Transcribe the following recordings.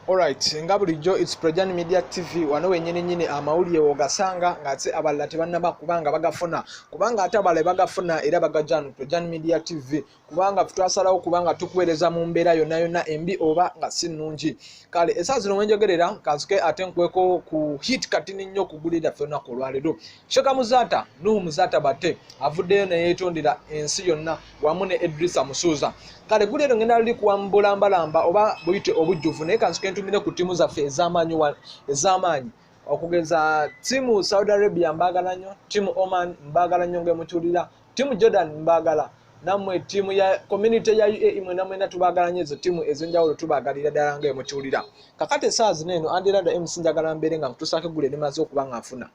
Alright, nga bulijjo it's Projan Media TV wano wenyini nyini amawulire ogasanga ngate abalala tebannaba kubanga bagafuna kubanga ate abale bagafuna era bagajanu Projan Media TV kubanga twasalawo kubanga tukuweereza mu mbeera yonna embi oba nga si nnungi. Kale esaawa zino wenjogerera kansuke ate nkweko ku hit katini nnyo kugulira ffenna ku lwaleero. Sheka Muzata Nuhu Muzata Bate avuddeyo ne yeetondera ensi yonna wamu ne Edrisa Musuuza. Kale gulero ngenda lili kuwambula mbalamba oba buyite obujjuvu naye kansuke ntumire ku timu zaffe ez'amaanyi okugeza timu Saudi Arabia mbagala nnyo, timu Oman mbagala nnyo ngemutuulira, timu Jordan mbagala, nammwe timu ya community ya UAE mwena tubagala nnyo ezo timu ez'enjawulo tubagalira ddala ngemutuulira. Kakati essaawa zino eno Andirada MC njagala mbeere nga nkutuusaako eggulu erimaze okuba nga nfuna.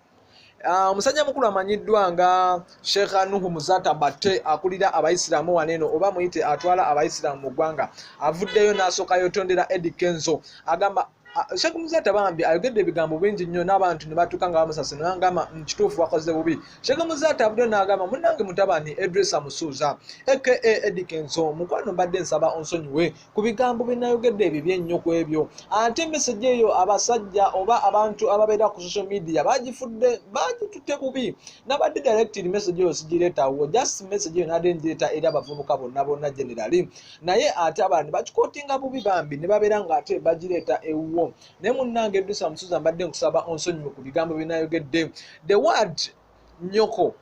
Omusajja mukulu amanyiddwa nga Sheikh Nuhu Muzata Bate akulira abayisiraamu waneno oba muyite atwala abayisiraamu mu ggwanga avuddeyo n'asooka yotondera Eddie Kenzo agamba Sheikh Muzata bambi ayogedde ebigambo bingi nnyo n'abantu ne batuuka nga bamusasira n'agamba kituufu wakoze bubi. Sheikh Muzata abudde n'agamba munnange mutabani Edrisa Musuuza aka Eddie Kenzo mukwano mbadde nsaba onsonyiwe ku bigambo bye nayogedde ebibye ennyo ku ebyo. Ate message eyo abasajja oba abantu ababeera ku social media bagitutte bubi nabadde directed message eyo sigireetawo just message eyo nadde ngireeta eri abavubuka bonna generally naye ate abalala ne bakikootinga bubi bambi ne babeera nga ate bagireeta ewuwo. Ne munnange Edrisa Musuuza mbadde nkusaba onsonyiwe ku bigambo bye nayogedde. The word nyoko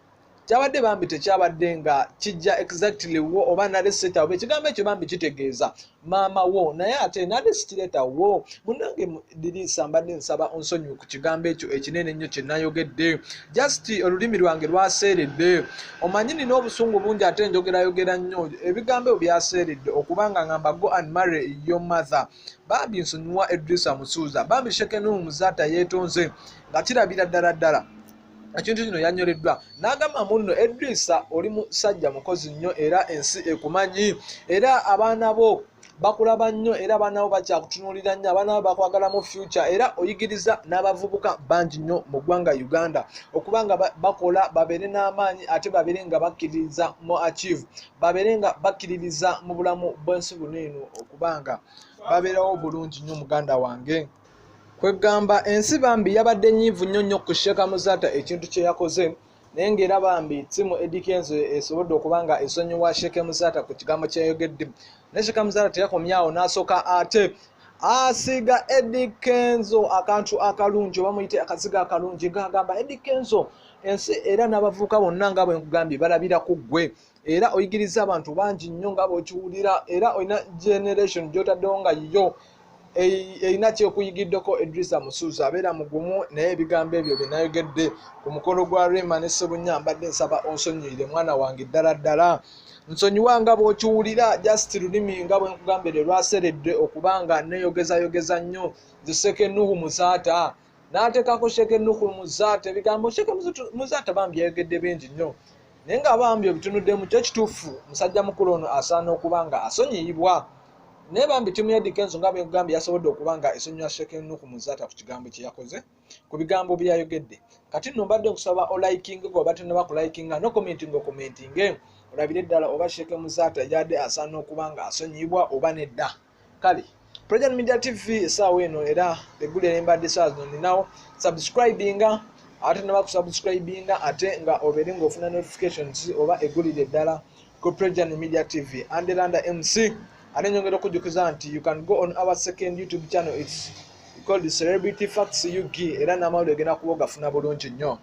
kyabadde bambi tekyabadde nga kijja exactly wo oba nale seta oba ekigambo ekyo bambi kitegeeza maama wo naye ate nale sikireeta wo. Munnange Dirisa mbadde nsaba onsonyiwe ku kigambo ekyo ekinene ennyo kye nayogedde. Just olulimi lwange lwaseeredde omanyi nina obusungu bungi ate njogerayogera nnyo ebigambo ebyo byaseeredde okubanga ngamba go and marry your mother. Bambi nsonyiwa Edrisa Musuuza bambi Sheikh Nuhu Muzata yeetonze nga kirabira ddala ekintu kino yanyoleddwa n'agamba munno Edrisa oli musajja mukozi nnyo era ensi ekumanyi era abaana bo bakulaba nnyo era abaana bo bakyakutunuulira nnyo abaana bo bakwagala mu future era oyigiriza n'abavubuka bangi nnyo mu ggwanga Uganda okubanga bakola babeere n'amaanyi ate babeere nga bakkiririza mu achieve babeere nga bakkiririza mu bulamu bw'ensi buno eno okubanga babeerawo bulungi nnyo muganda wange. Kwegamba ensi bambi yabadde nnyiivu nnyo ku Sheikh Muzata ekintu kye yakoze naye ng'era bambi timu Eddie Kenzo esobodde okubanga esonyiwa Sheikh Muzata ku kigambo kyeyayogedde. Ne Sheikh Muzata teyakomyawo n'asooka ate asiga Eddie Kenzo akantu akalungi oba muyite akaziga akalungi ng'agamba Eddie Kenzo ensi era n'abavubuka bonna nga bwe nkugambye balabira ku ggwe era oyigiriza abantu bangi nnyo nga bw'okiwulira era olina generation gy'otaddewo nga yiyo erina kyekuyigiddeko Edrisa Musuuza abeera mugumu naye ebigambo ebyo bye nayogedde ku mukolo gwa Rema ne Ssebunya mbadde nsaba onsonyiire mwana wange ddala nsonyiwa nga bw'okiwulira just lulimi nga bwe nkugambire lwaseredde okubanga neyogeza nnyo Sheikh Nuhu Muzata n'ateekako Sheikh Nuhu Muzata ebigambo Sheikh Muzata bambi yayogedde bingi nnyo naye nga bambi obitunuddemu kyo kituufu musajja mukulu ono asaana okubanga asonyiyibwa. Naye bambi timu ya Eddie Kenzo nga bwe nkugambye yasobodde okubanga esonyiwa Sheikh Nuhu Muzata ku kigambo kye yakoze ku bigambo bye yayogedde. Kati nno mbadde nkusaba olikinge oba tonnaba kulikinga no commentinge olabire ddala oba Sheikh Muzata yadde asaana okubanga asonyiyibwa oba nedda. Kale Projan Media TV essaawa eno era eggulu erimbadde essaawa zino ninawo subscribinga ate naba kusubscribinga ate nga obeere ng'ofuna notifications oba eggulire ddala ku Projan Media TV. Andirada MC ate nyongera okujjukiza nti you can go on our second YouTube channel, it's called Celebrity Facts UG era n'amawulire gena kuba ogafuna bulungi nnyo.